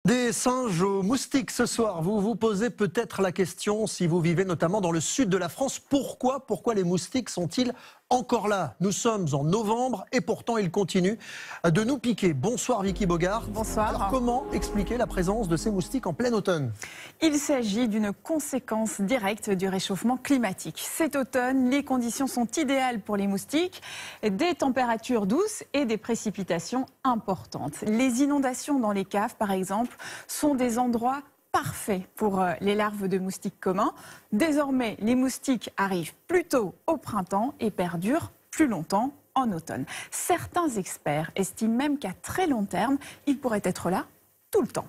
Des singes aux moustiques ce soir. Vous vous posez peut-être la question, si vous vivez notamment dans le sud de la France, pourquoi les moustiques sont-ils encore là? Nous sommes en novembre et pourtant ils continuent de nous piquer. Bonsoir Vicky Bogart. Bonsoir. Alors comment expliquer la présence de ces moustiques en plein automne? Il s'agit d'une conséquence directe du réchauffement climatique. Cet automne, les conditions sont idéales pour les moustiques, des températures douces et des précipitations importantes. Les inondations dans les caves, par exemple, sont des endroits parfaits pour les larves de moustiques communs. Désormais, les moustiques arrivent plus tôt au printemps et perdurent plus longtemps en automne. Certains experts estiment même qu'à très long terme, ils pourraient être là tout le temps.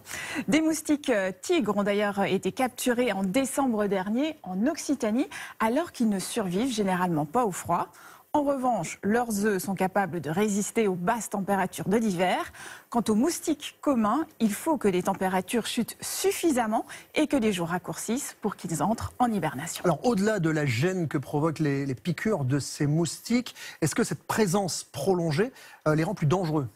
Des moustiques tigres ont d'ailleurs été capturés en décembre dernier en Occitanie, alors qu'ils ne survivent généralement pas au froid. En revanche, leurs œufs sont capables de résister aux basses températures de l'hiver. Quant aux moustiques communs, il faut que les températures chutent suffisamment et que les jours raccourcissent pour qu'ils entrent en hibernation. Alors au-delà de la gêne que provoquent les piqûres de ces moustiques, est-ce que cette présence prolongée les rend plus dangereux ?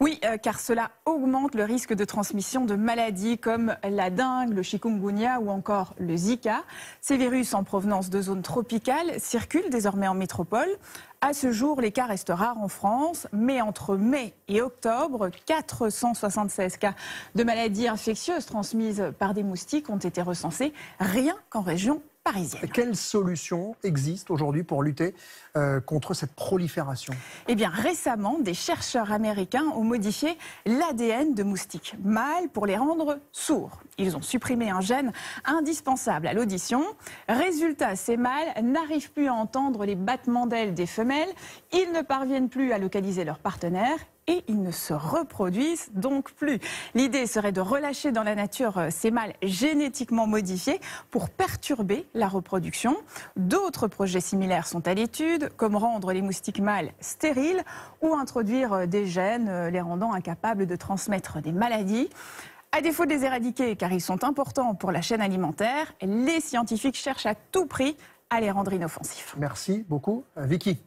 Oui, car cela augmente le risque de transmission de maladies comme la dengue, le chikungunya ou encore le Zika. Ces virus en provenance de zones tropicales circulent désormais en métropole. À ce jour, les cas restent rares en France, mais entre mai et octobre, 476 cas de maladies infectieuses transmises par des moustiques ont été recensés, rien qu'en région parisienne. Quelles solutions existent aujourd'hui pour lutter contre cette prolifération? Eh bien, récemment, des chercheurs américains ont modifié l'ADN de moustiques mâles pour les rendre sourds. Ils ont supprimé un gène indispensable à l'audition. Résultat, ces mâles n'arrivent plus à entendre les battements d'ailes des femelles, ils ne parviennent plus à localiser leur partenaire et ils ne se reproduisent donc plus. L'idée serait de relâcher dans la nature ces mâles génétiquement modifiés pour perturber la reproduction. D'autres projets similaires sont à l'étude, comme rendre les moustiques mâles stériles ou introduire des gènes les rendant incapables de transmettre des maladies. À défaut de les éradiquer, car ils sont importants pour la chaîne alimentaire, les scientifiques cherchent à tout prix à les rendre inoffensifs. Merci beaucoup, Vicky.